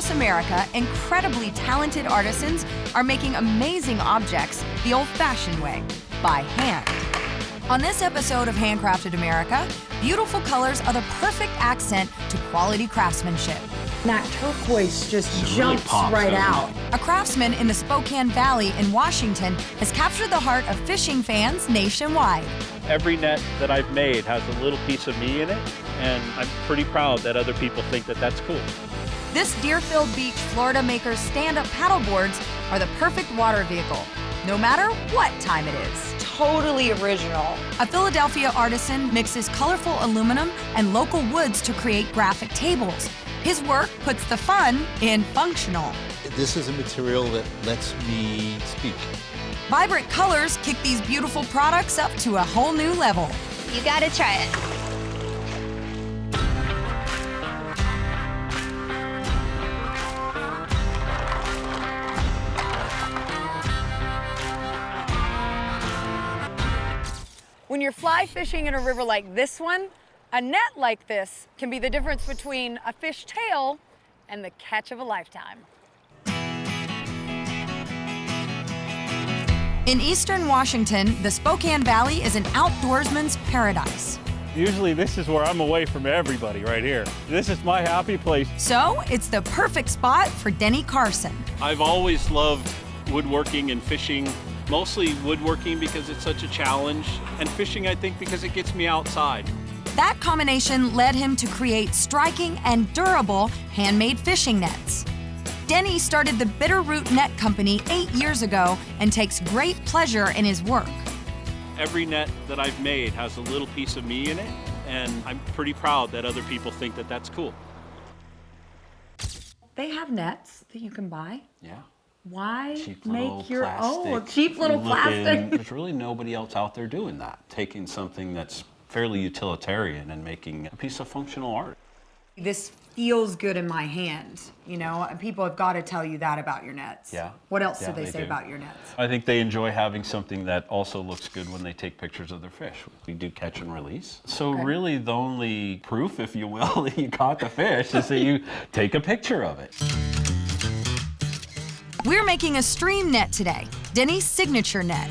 across America, incredibly talented artisans are making amazing objects the old-fashioned way, by hand. On this episode of Handcrafted America, beautiful colors are the perfect accent to quality craftsmanship. That turquoise just It jumps pops, right doesn't out. A craftsman in the Spokane Valley in Washington has captured the heart of fishing fans nationwide. Every net that I've made has a little piece of me in it, and I'm pretty proud that other people think that that's cool. This Deerfield Beach, Florida maker's stand-up paddleboards are the perfect water vehicle, no matter what time it is. Totally original. A Philadelphia artisan mixes colorful aluminum and local woods to create graphic tables. His work puts the fun in functional. This is a material that lets me speak. Vibrant colors kick these beautiful products up to a whole new level. You gotta try it. When you're fly fishing in a river like this one, a net like this can be the difference between a fish tail and the catch of a lifetime. In eastern Washington, the Spokane Valley is an outdoorsman's paradise. Usually this is where I'm away from everybody right here. This is my happy place. So it's the perfect spot for Denny Carson. I've always loved woodworking and fishing, mostly woodworking because it's such a challenge, and fishing, I think, because it gets me outside. That combination led him to create striking and durable handmade fishing nets. Denny started the Bitterroot Net Company 8 years ago and takes great pleasure in his work. Every net that I've made has a little piece of me in it, and I'm pretty proud that other people think that that's cool. They have nets that you can buy. Yeah. Why Cheap little make your own? plastic Cheap little looking- plastic. There's really nobody else out there doing that, taking something that's fairly utilitarian and making a piece of functional art. This feels good in my hand, you know? And people have got to tell you that about your nets. Yeah. What else Yeah, do they they say do. about your nets? I think they enjoy having something that also looks good when they take pictures of their fish. We do catch and release. So really the only proof, if you will, that you caught the fish is that you take a picture of it. We're making a stream net today, Denny's signature net.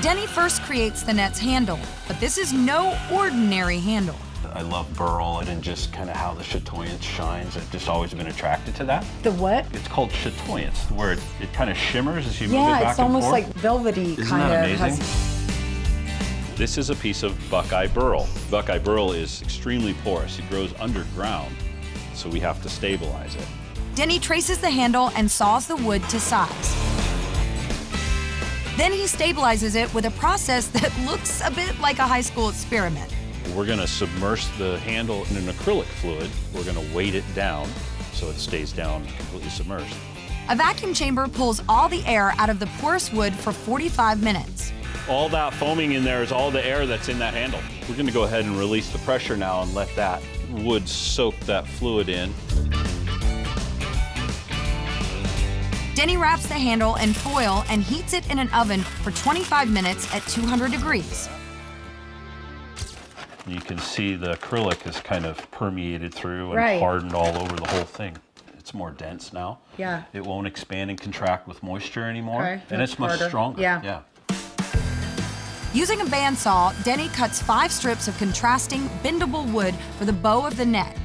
Denny first creates the net's handle, but this is no ordinary handle. I love burl and just kind of how the chatoyance shines. I've just always been attracted to that. The what? It's called chatoyance, where it kind of shimmers as you move it Yeah, back it's and almost forth. like velvety Isn't kind that of. amazing? This is a piece of buckeye burl. Buckeye burl is extremely porous. It grows underground, so we have to stabilize it. Denny traces the handle and saws the wood to size. Then he stabilizes it with a process that looks a bit like a high school experiment. We're gonna submerge the handle in an acrylic fluid. We're gonna weight it down so it stays down completely submerged. A vacuum chamber pulls all the air out of the porous wood for 45 minutes. All that foaming in there is all the air that's in that handle. We're gonna go ahead and release the pressure now and let that wood soak that fluid in. Denny wraps the handle in foil and heats it in an oven for 25 minutes at 200 degrees. You can see the acrylic is kind of permeated through and Right. hardened all over the whole thing. It's more dense now. Yeah. It won't expand and contract with moisture anymore. Okay, And much it's much harder. stronger. Yeah. Using a bandsaw, Denny cuts 5 strips of contrasting, bendable wood for the bow of the net.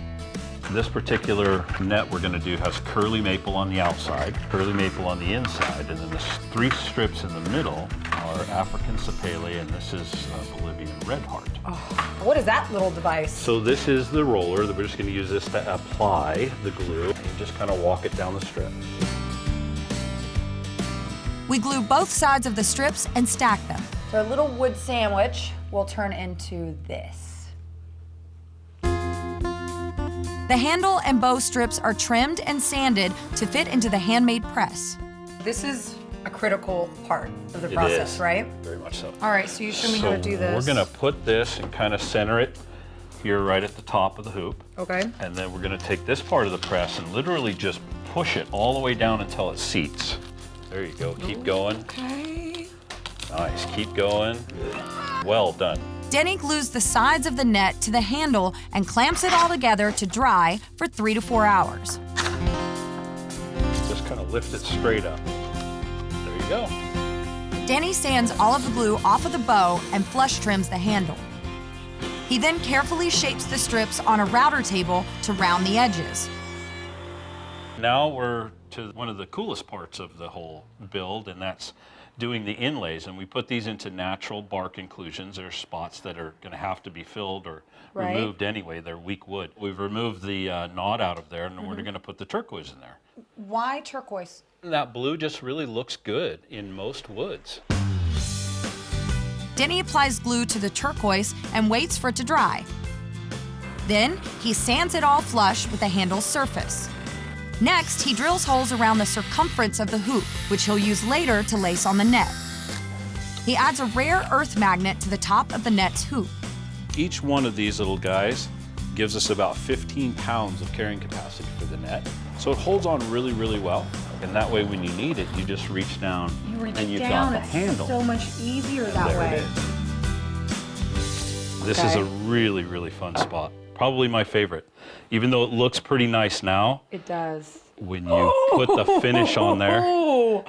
This particular net we're going to do has curly maple on the outside, curly maple on the inside, and then the 3 strips in the middle are African sapele, and this is Bolivian red heart. What is that little device? So this is the roller that we're just going to use this to apply the glue and just kind of walk it down the strip. We glue both sides of the strips and stack them. So a little wood sandwich will turn into this. The handle and bow strips are trimmed and sanded to fit into the handmade press. This is a critical part of the It process, is. right? Very much so. All right, so you show me how to do this. We're going to put this and kind of center it here right at the top of the hoop. Okay. And then we're going to take this part of the press and literally just push it all the way down until it seats. There you go. Keep going. Okay. Nice. Keep going. Well done. Denny glues the sides of the net to the handle and clamps it all together to dry for 3 to 4 hours. Just kind of lift it straight up. There you go. Denny sands all of the glue off of the bow and flush trims the handle. He then carefully shapes the strips on a router table to round the edges. Now we're to one of the coolest parts of the whole build, and that's doing the inlays. And we put these into natural bark inclusions. There are spots that are going to have to be filled or removed anyway. They're weak wood. We've removed the knot out of there, and we're going to put the turquoise in there. Why turquoise? That blue just really looks good in most woods. Denny applies glue to the turquoise and waits for it to dry. Then he sands it all flush with the handle's surface. Next, he drills holes around the circumference of the hoop, which he'll use later to lace on the net. He adds a rare earth magnet to the top of the net's hoop. Each one of these little guys gives us about 15 pounds of carrying capacity for the net. So it holds on really, really well. And that way, when you need it, you just reach down and you've got the handle. So much easier that There way. it is. This is a really, really fun spot. Probably my favorite. Even though it looks pretty nice now, It does. when you put the finish on there,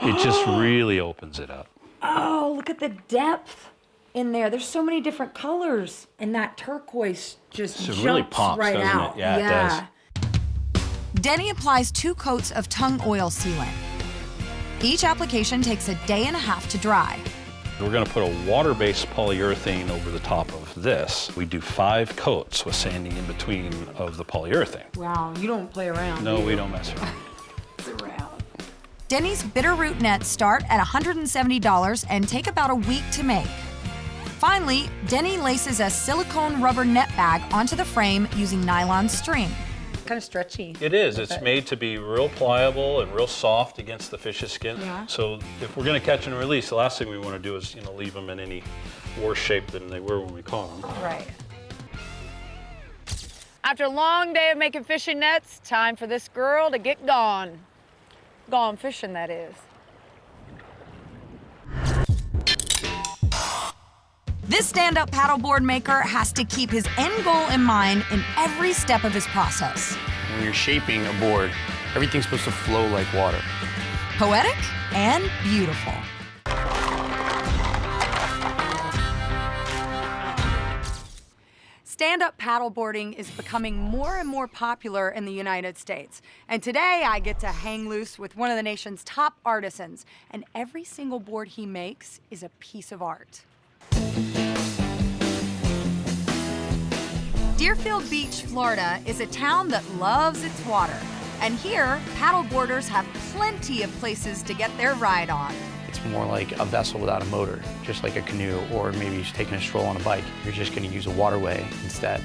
it just really opens it up. Oh, look at the depth in there. There's so many different colors. And that turquoise just So it jumps really pops, right doesn't out. it? Yeah, it does. Denny applies 2 coats of tung oil sealant. Each application takes a day and a half to dry. We're going to put a water-based polyurethane over the top of this. We do 5 coats with sanding in between of the polyurethane. Wow, you don't play around. No, we don't mess around. Denny's Bitterroot nets start at $170 and take about a week to make. Finally, Denny laces a silicone rubber net bag onto the frame using nylon string. Kind of stretchy. It is. It's made to be real pliable and real soft against the fish's skin. Yeah. So if we're going to catch and release, the last thing we want to do is, leave them in any worse shape than they were when we caught them. Right. After a long day of making fishing nets, time for this girl to get gone. Gone fishing, that is. This stand-up paddleboard maker has to keep his end goal in mind in every step of his process. When you're shaping a board, everything's supposed to flow like water. Poetic and beautiful. Stand-up paddleboarding is becoming more and more popular in the United States. And today I get to hang loose with one of the nation's top artisans. And every single board he makes is a piece of art. Deerfield Beach, Florida is a town that loves its water. And here, paddleboarders have plenty of places to get their ride on. It's more like a vessel without a motor, just like a canoe, or maybe you're taking a stroll on a bike. You're just going to use a waterway instead.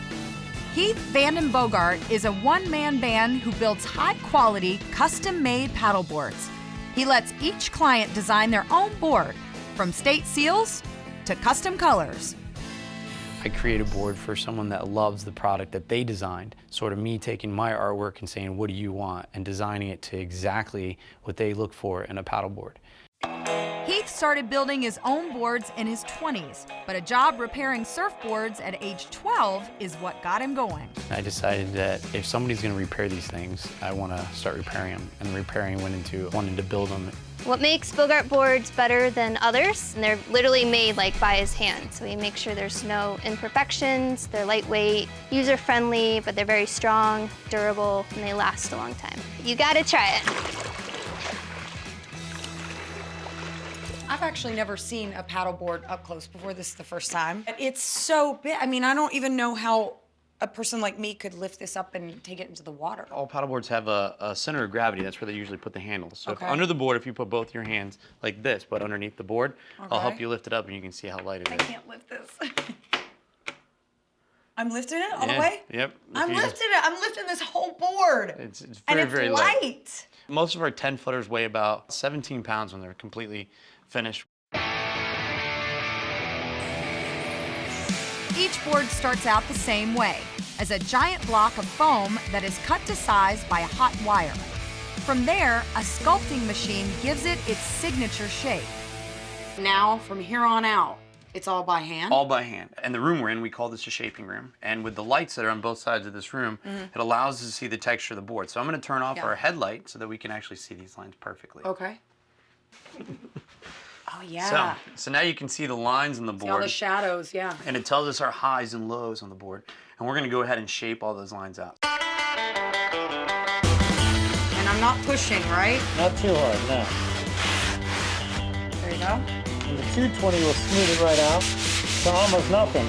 Heath Vanden Bogart is a one-man band who builds high-quality, custom-made paddleboards. He lets each client design their own board, from state seals to custom colors. I create a board for someone that loves the product that they designed. Sort of me taking my artwork and saying, what do you want? And designing it to exactly what they look for in a paddleboard. Heath started building his own boards in his 20s, but a job repairing surfboards at age 12 is what got him going. I decided that if somebody's going to repair these things, I want to start repairing them. And repairing went into wanting to build them. What makes Bogart boards better than others? And they're literally made like by his hand. So we make sure there's no imperfections, they're lightweight, user-friendly, but they're very strong, durable, and they last a long time. You gotta try it. I've actually never seen a paddleboard up close before. This is the first time. It's so big. I mean, I don't even know how a person like me could lift this up and take it into the water. All paddleboards have a center of gravity. That's where they usually put the handles. So Okay. if under the board, if you put both your hands like this, but underneath the board, I'll help Okay. you lift it up and you can see how light it is. I can't lift this. I'm lifting it all the Yeah, way? yep. If I'm you just- lifting it. I'm lifting this whole board. It's and very, it's very light. Most of our 10-footers weigh about 17 pounds when they're completely finished. Each board starts out the same way, as a giant block of foam that is cut to size by a hot wire. From there, a sculpting machine gives it its signature shape. Now, from here on out, It's all by hand? All by hand. And the room we're in, we call this a shaping room. And with the lights that are on both sides of this room, it allows us to see the texture of the board. So I'm going to turn off our headlight so that we can actually see these lines perfectly. Okay. Oh, yeah. So now you can see the lines on the board. All the shadows, yeah. And it tells us our highs and lows on the board. And we're going to go ahead and shape all those lines out. And I'm not pushing, right? Not too hard, no. There you go. And the 220 will smooth it right out to almost nothing.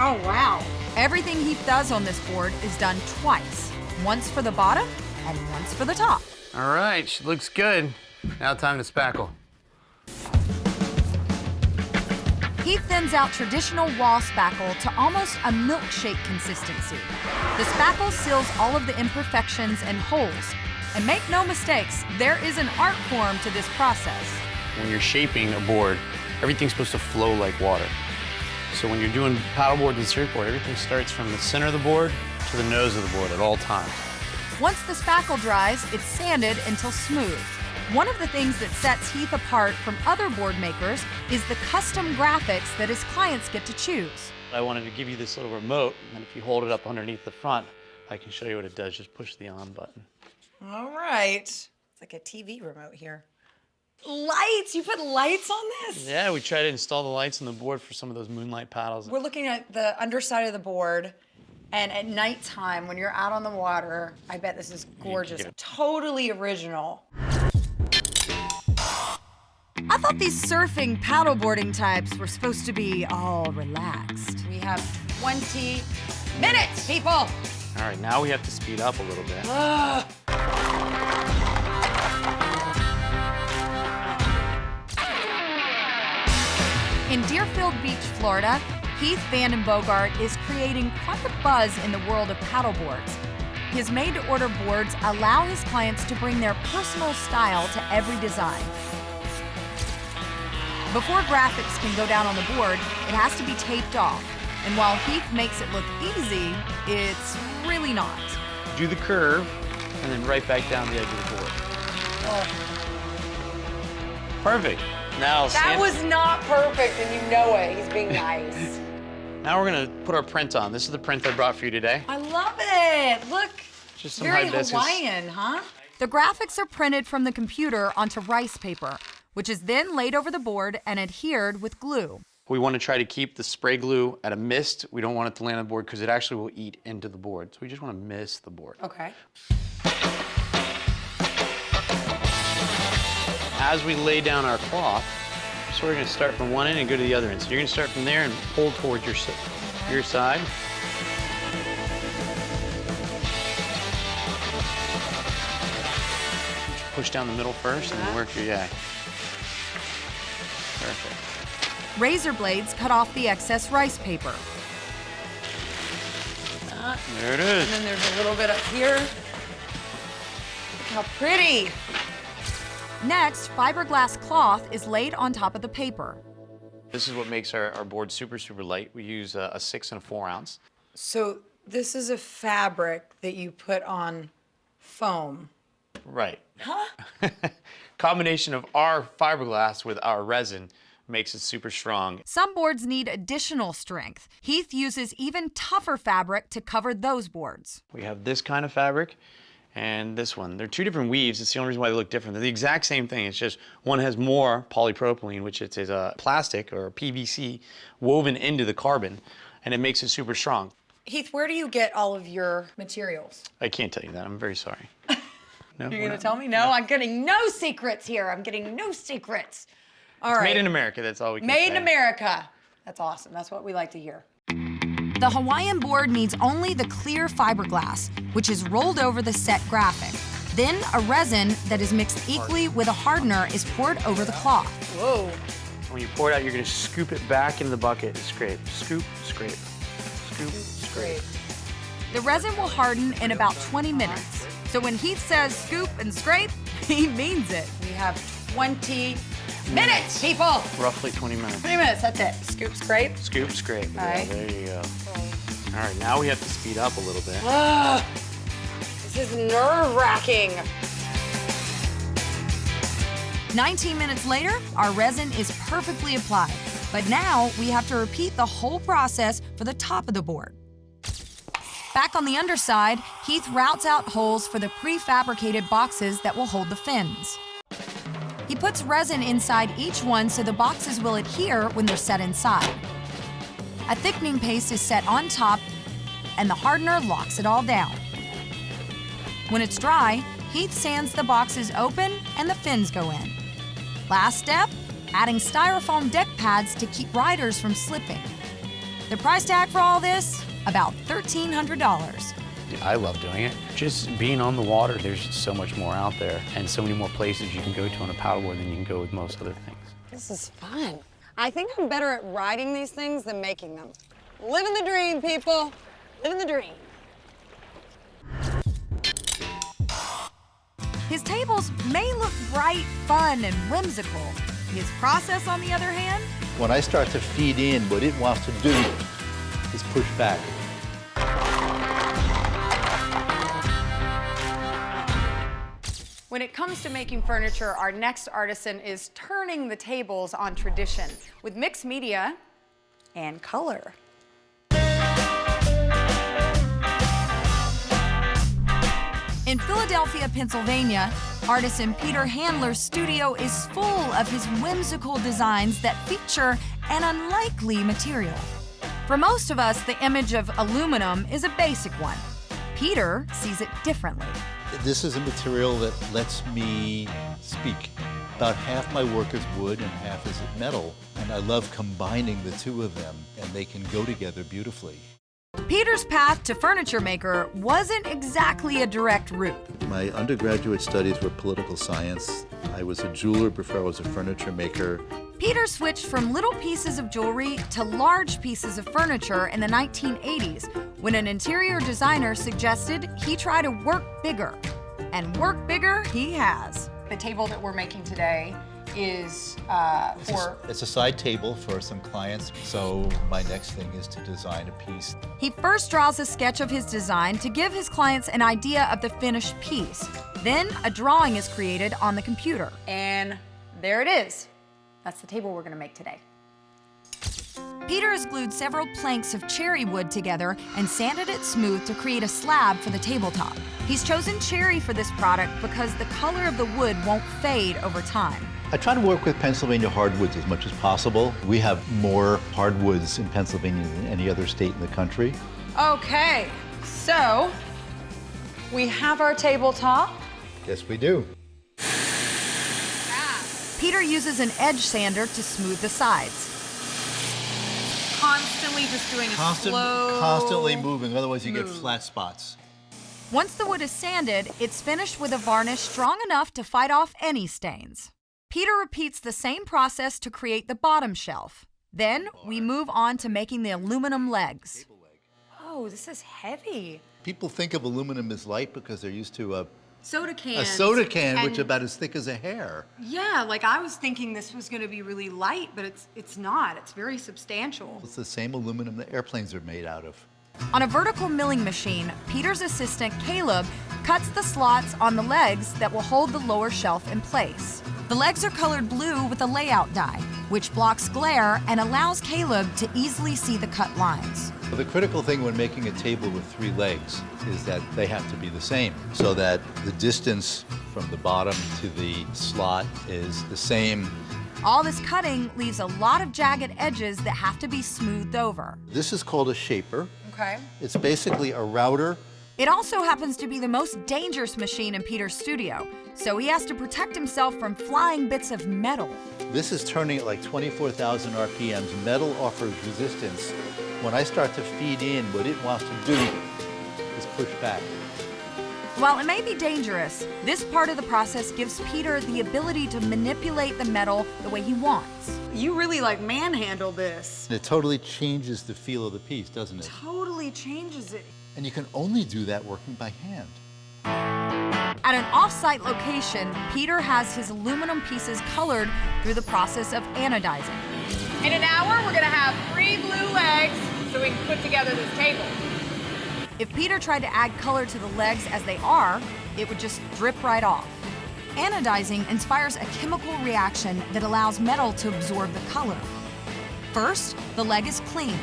Oh, wow. Everything Heath does on this board is done twice. Once for the bottom and once for the top. All right, she looks good. Now time to spackle. Heath thins out traditional wall spackle to almost a milkshake consistency. The spackle seals all of the imperfections and holes. And make no mistakes, there is an art form to this process. When you're shaping a board, everything's supposed to flow like water. So when you're doing paddleboard and surfboard, everything starts from the center of the board to the nose of the board at all times. Once the spackle dries, it's sanded until smooth. One of the things that sets Heath apart from other board makers is the custom graphics that his clients get to choose. I wanted to give you this little remote, and if you hold it up underneath the front, I can show you what it does. Just push the on button. All right. It's like a TV remote here. Lights! You put lights on this? Yeah, we tried to install the lights on the board for some of those moonlight paddles. We're looking at the underside of the board, and at nighttime, when you're out on the water, I bet this is gorgeous. Totally original. I thought these surfing paddleboarding types were supposed to be all relaxed. We have 20 minutes, people! All right, now we have to speed up a little bit. In Deerfield Beach, Florida, Heath Vanden Bogart is creating quite a buzz in the world of paddleboards. His made-to-order boards allow his clients to bring their personal style to every design. Before graphics can go down on the board, it has to be taped off. And while Heath makes it look easy, it's really not. Do the curve, and then right back down the edge of the board. Perfect. Now, That was not perfect, and you know it. He's being nice. Now we're gonna put our print on. This is the print I brought for you today. I love it. Look. Just some Very hibiscus. Hawaiian, huh? The graphics are printed from the computer onto rice paper, which is then laid over the board and adhered with glue. We want to try to keep the spray glue at a mist. We don't want it to land on the board because it actually will eat into the board. So we just want to mist the board. Okay. As we lay down our cloth, so we're going to start from one end and go to the other end. So you're going to start from there and pull towards your side. Push down the middle first and then work your yay. Perfect. Razor blades cut off the excess rice paper. There it is. And then there's a little bit up here. Look how pretty. Next, fiberglass cloth is laid on top of the paper. This is what makes our board super, super light. We use a 6 and a 4 ounce. So this is a fabric that you put on foam. Right. Huh? Combination of our fiberglass with our resin makes it super strong. Some boards need additional strength. Heath uses even tougher fabric to cover those boards. We have this kind of fabric and this one. They're two different weaves. It's the only reason why they look different. They're the exact same thing. It's just one has more polypropylene, which is a plastic or PVC woven into the carbon, and it makes it super strong. Heath, where do you get all of your materials? I can't tell you that. I'm very sorry. No, You're gonna tell me? No, I'm getting no secrets here. I'm getting no secrets. All right. Made in America, that's all we can say. Made in America. That's awesome. That's what we like to hear. The Hawaiian board needs only the clear fiberglass, which is rolled over the set graphic. Then a resin that is mixed equally with a hardener is poured over the cloth. Whoa. When you pour it out, you're gonna scoop it back into the bucket and scrape. Scoop, scrape. Scoop, scrape. The resin will harden in about 20 minutes. So when Heath says scoop and scrape, he means it. We have 20 minutes, people. Roughly 20 minutes. 20 minutes, that's it. Scoop, scrape. Scoop, scrape. All right. Yeah, there you go. All right, now we have to speed up a little bit. This is nerve-wracking. 19 minutes later, our resin is perfectly applied. But now we have to repeat the whole process for the top of the board. Back on the underside, Heath routs out holes for the prefabricated boxes that will hold the fins. He puts resin inside each one so the boxes will adhere when they're set inside. A thickening paste is set on top, and the hardener locks it all down. When it's dry, Heath sands the boxes open and the fins go in. Last step, adding styrofoam deck pads to keep riders from slipping. The price tag for all this? About $1,300. I love doing it. Just being on the water, there's just so much more out there and so many more places you can go to on a paddleboard than you can go with most other things. This is fun. I think I'm better at riding these things than making them. Living the dream, people. Living the dream. His tables may look bright, fun, and whimsical. His process, on the other hand, When I start to feed in, what it wants to do is push back. When it comes to making furniture, our next artisan is turning the tables on tradition with mixed media and color. in Philadelphia, Pennsylvania, artisan Peter Handler's studio is full of his whimsical designs that feature an unlikely material. For most of us, the image of aluminum is a basic one. Peter sees it differently. This is a material that lets me speak. About half my work is wood and half is metal, and I love combining the two of them, and they can go together beautifully. Peter's path to furniture maker wasn't exactly a direct route. My undergraduate studies were political science. I was a jeweler before I was a furniture maker. Peter switched from little pieces of jewelry to large pieces of furniture in the 1980s when an interior designer suggested he try to work bigger. And work bigger he has. The table that we're making today is It's a side table for some clients, so my next thing is to design a piece. He first draws a sketch of his design to give his clients an idea of the finished piece. Then a drawing is created on the computer. And there it is. That's the table we're gonna make today. Peter has glued several planks of cherry wood together and sanded it smooth to create a slab for the tabletop. He's chosen cherry for this product because the color of the wood won't fade over time. I try to work with Pennsylvania hardwoods as much as possible. We have more hardwoods in Pennsylvania than any other state in the country. Okay, so we have our tabletop. Yes, we do. Peter uses an edge sander to smooth the sides. Constantly just doing a slow... Constantly moving, otherwise you get flat spots. Once the wood is sanded, it's finished with a varnish strong enough to fight off any stains. Peter repeats the same process to create the bottom shelf. Then we move on to making the aluminum legs. Oh, this is heavy. People think of aluminum as light because they're used to a Soda cans. soda can, which is and- about as thick as a hair. Yeah, like I was thinking this was gonna be really light, but it's not. It's very substantial. It's the same aluminum that airplanes are made out of. On a vertical milling machine, Peter's assistant, Caleb, cuts the slots on the legs that will hold the lower shelf in place. The legs are colored blue with a layout dye, which blocks glare and allows Caleb to easily see the cut lines. The critical thing when making a table with 3 legs is that they have to be the same, so that the distance from the bottom to the slot is the same. All this cutting leaves a lot of jagged edges that have to be smoothed over. This is called a shaper. Okay. It's basically a router. It also happens to be the most dangerous machine in Peter's studio, so he has to protect himself from flying bits of metal. This is turning at like 24,000 RPMs. Metal offers resistance. When I start to feed in, what it wants to do is push back. While it may be dangerous, this part of the process gives Peter the ability to manipulate the metal the way he wants. You really like manhandle this. And it totally changes the feel of the piece, doesn't it? Totally changes it. And you can only do that working by hand. At an off-site location, Peter has his aluminum pieces colored through the process of anodizing. In an hour, we're gonna have 3 blue legs so we can put together this table. If Peter tried to add color to the legs as they are, it would just drip right off. Anodizing inspires a chemical reaction that allows metal to absorb the color. First, the leg is cleaned.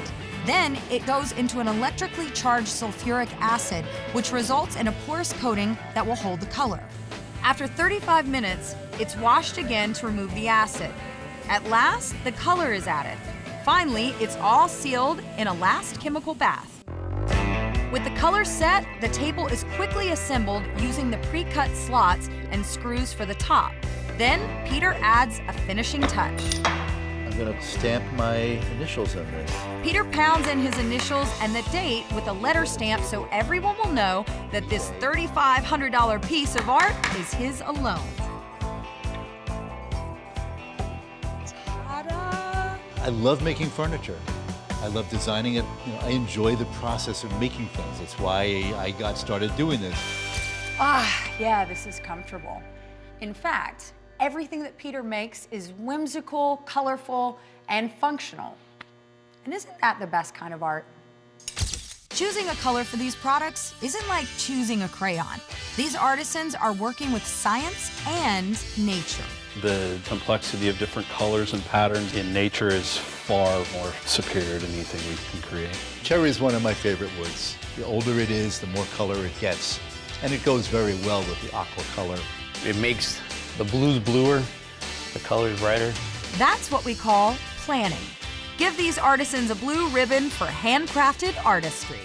Then it goes into an electrically charged sulfuric acid, which results in a porous coating that will hold the color. After 35 minutes, it's washed again to remove the acid. At last, the color is added. Finally, it's all sealed in a last chemical bath. With the color set, the table is quickly assembled using the pre-cut slots and screws for the top. Then, Peter adds a finishing touch. I'm gonna stamp my initials on this. Peter pounds in his initials and the date with a letter stamp so everyone will know that this $3,500 piece of art is his alone. Ta-da! I love making furniture. I love designing it. You know, I enjoy the process of making things. That's why I got started doing this. Yeah, this is comfortable. In fact, everything that Peter makes is whimsical, colorful, and functional. And isn't that the best kind of art? Choosing a color for these products isn't like choosing a crayon. These artisans are working with science and nature. The complexity of different colors and patterns in nature is far more superior to anything we can create. Cherry is one of my favorite woods. The older it is, the more color it gets. And it goes very well with the aqua color. It makes the blues bluer, the colors brighter. That's what we call planning. Give these artisans a blue ribbon for handcrafted artistry.